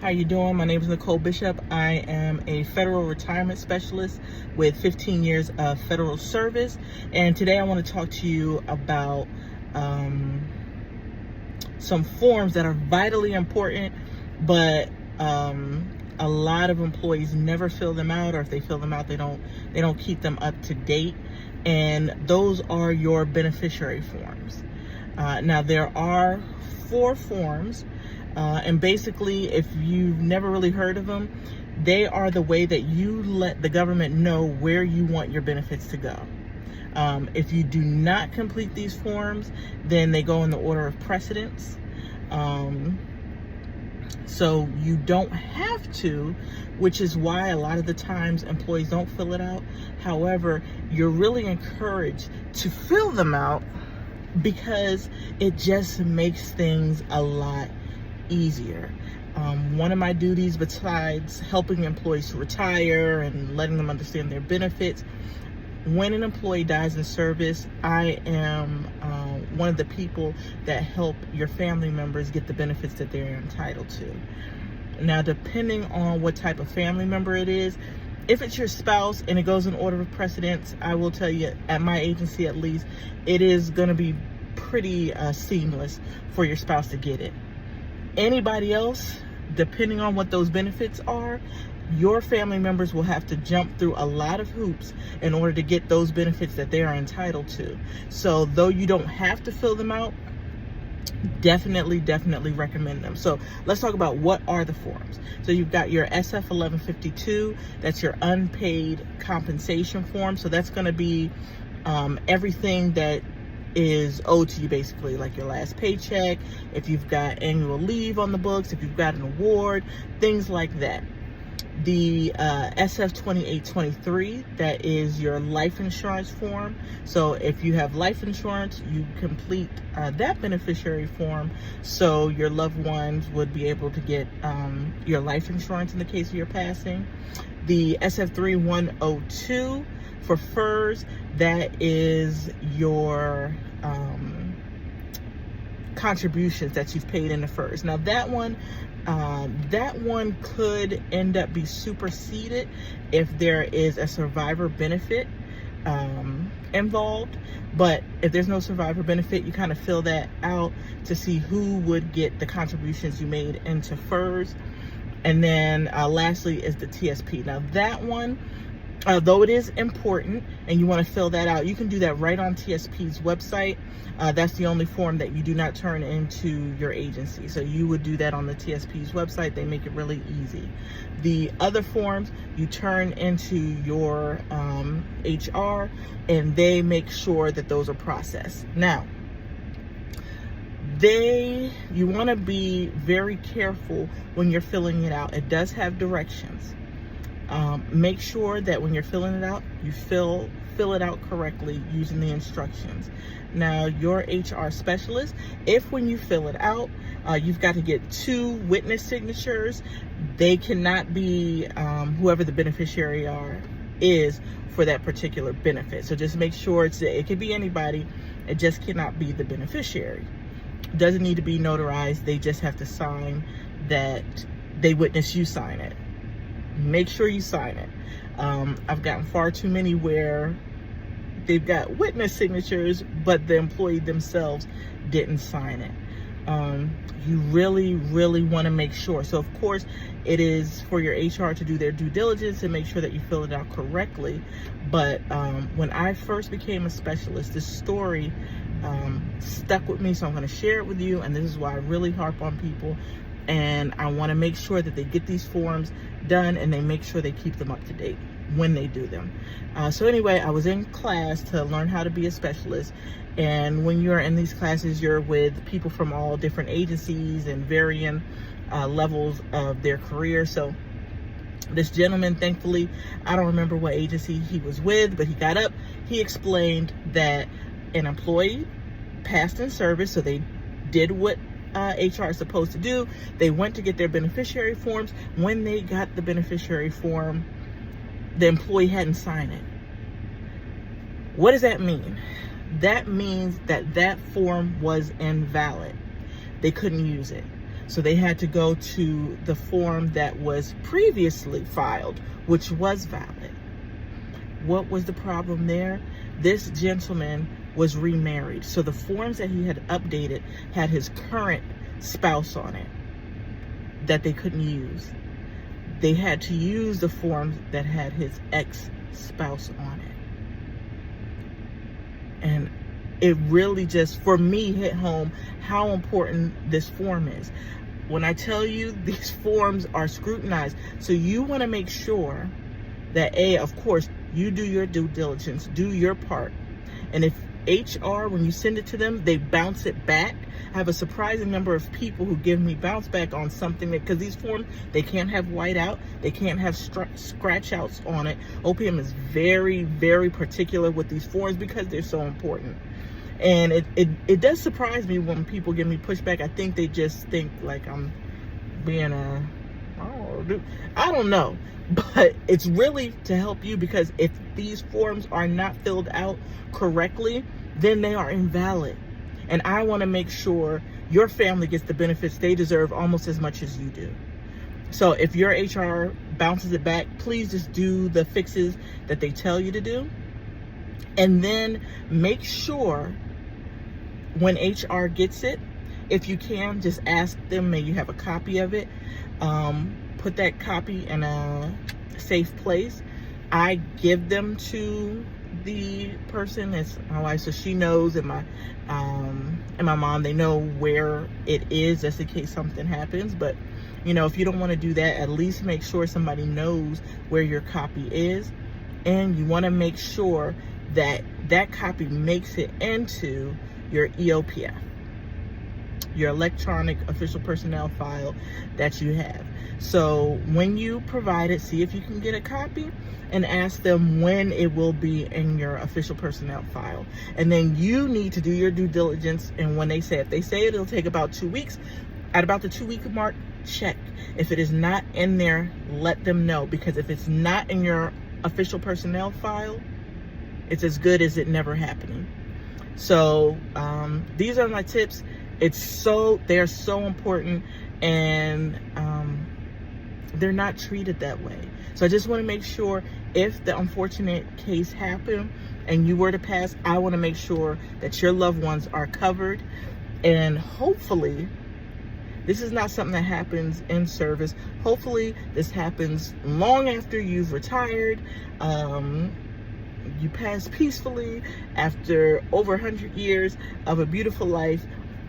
How you doing? My name is Nicole Bishop. I am a federal retirement specialist with 15 years of federal service. And today I want to talk to you about some forms that are vitally important, but a lot of employees never fill them out, or if they fill them out, they don't keep them up to date. And those are your beneficiary forms. Now there are 4 forms. And basically, if you've never really heard of them, they are the way that you let the government know where you want your benefits to go. If you do not complete these forms, then they go in the order of precedence. So you don't have to, which is why a lot of the times employees don't fill it out. However, you're really encouraged to fill them out because it just makes things a lot easier. One of my duties, besides helping employees to retire and letting them understand their benefits, when an employee dies in service, I am one of the people that help your family members get the benefits that they're entitled to. Now, depending on what type of family member it is, if it's your spouse and it goes in order of precedence, I will tell you, at my agency at least, it is going to be pretty seamless for your spouse to get it. Anybody else, depending on what those benefits are, your family members will have to jump through a lot of hoops in order to get those benefits that they are entitled to. So though you don't have to fill them out, definitely recommend them. So let's talk about what are the forms. So you've got your SF 1152, that's your unpaid compensation form. So that's going to be everything that is owed to you, basically, like your last paycheck, if you've got annual leave on the books, if you've got an award, things like that. The SF 2823, that is your life insurance form. So if you have life insurance, you complete that beneficiary form so your loved ones would be able to get your life insurance in the case of your passing. The SF 3102 for FERS, that is your contributions that you've paid in the FERS. Now that one could end up be superseded if there is a survivor benefit involved. But if there's no survivor benefit, you kind of fill that out to see who would get the contributions you made into FERS. And then lastly is the TSP. Now that one, though it is important and you want to fill that out, you can do that right on TSP's website. That's the only form that you do not turn into your agency. So you would do that on the TSP's website. They make it really easy. The other forms you turn into your HR, and they make sure that those are processed. Now, you want to be very careful when you're filling it out. It does have directions. Make sure that when you're filling it out, you fill it out correctly using the instructions. Now, your HR specialist, if when you fill it out, you've got to get 2 witness signatures, they cannot be whoever the beneficiary is for that particular benefit. So just make sure it could be anybody. It just cannot be the beneficiary. Doesn't need to be notarized. They just have to sign that they witness you sign it. Make sure you sign it. I've gotten far too many where they've got witness signatures, but the employee themselves didn't sign it. You really want to make sure. So of course, it is for your HR to do their due diligence and make sure that you fill it out correctly. But when I first became a specialist, this story stuck with me, so I'm going to share it with you. And this is why I really harp on people. And I want to make sure that they get these forms done and they make sure they keep them up to date when they do them. So anyway, I was in class to learn how to be a specialist. And when you're in these classes, you're with people from all different agencies and varying levels of their career. So this gentleman, thankfully, I don't remember what agency he was with, but he got up, he explained that an employee passed in service, so they did what HR is supposed to do. They went to get their beneficiary forms. When they got the beneficiary form, the employee hadn't signed it. What does that mean? That means that that form was invalid. They couldn't use it. So they had to go to the form that was previously filed, which was valid. What was the problem there? This gentleman was remarried. So the forms that he had updated had his current spouse on it that they couldn't use. They had to use the forms that had his ex-spouse on it. And it really just, for me, hit home how important this form is. When I tell you these forms are scrutinized, so you want to make sure that, of course, you do your due diligence, do your part. And if HR, when you send it to them, they bounce it back. I have a surprising number of people who give me bounce back on something because these forms, they can't have white out, they can't have scratch outs on it. OPM is very, very particular with these forms because they're so important. And it does surprise me when people give me pushback. I think they just think like I'm being I don't know. But it's really to help you, because if these forms are not filled out correctly, then they are invalid. And I want to make sure your family gets the benefits they deserve almost as much as you do. So if your HR bounces it back, please just do the fixes that they tell you to do. And then make sure when HR gets it, if you can, just ask them, may you have a copy of it. Put that copy in a safe place. I give them to the person, it's my wife, so she knows, and my mom, they know where it is, just in case something happens. But you know, if you don't want to do that, at least make sure somebody knows where your copy is. And you want to make sure that that copy makes it into your EOPF, your electronic official personnel file that you have. So when you provide it, see if you can get a copy and ask them when it will be in your official personnel file. And then you need to do your due diligence. And when if they say it'll take about 2 weeks, at about the 2-week mark, check. If it is not in there, let them know, because if it's not in your official personnel file, it's as good as it never happening. So these are my tips. They're so important, and they're not treated that way. So I just want to make sure, if the unfortunate case happened and you were to pass, I want to make sure that your loved ones are covered. And hopefully this is not something that happens in service. Hopefully this happens long after you've retired. You pass peacefully after over 100 years of a beautiful life.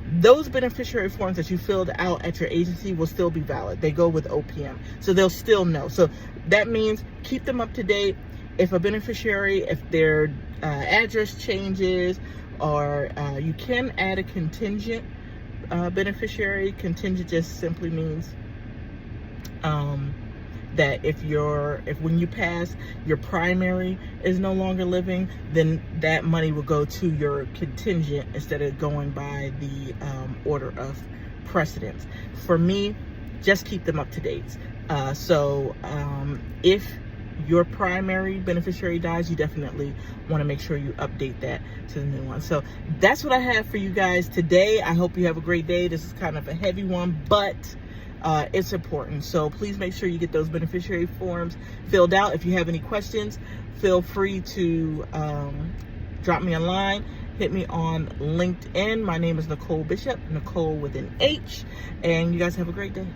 Those beneficiary forms that you filled out at your agency will still be valid. They go with OPM, so they'll still know. So that means keep them up to date. If a beneficiary, if their address changes, or you can add a contingent beneficiary. Contingent just simply means that if when you pass, your primary is no longer living, then that money will go to your contingent instead of going by the order of precedence. For me, just keep them up to date. So if your primary beneficiary dies, you definitely want to make sure you update that to the new one. So that's what I have for you guys today. I hope you have a great day. This is kind of a heavy one, but it's important. So please make sure you get those beneficiary forms filled out. If you have any questions, feel free to drop me a line. Hit me on LinkedIn. My name is Nicole Bishop, Nicole with an H. And you guys have a great day.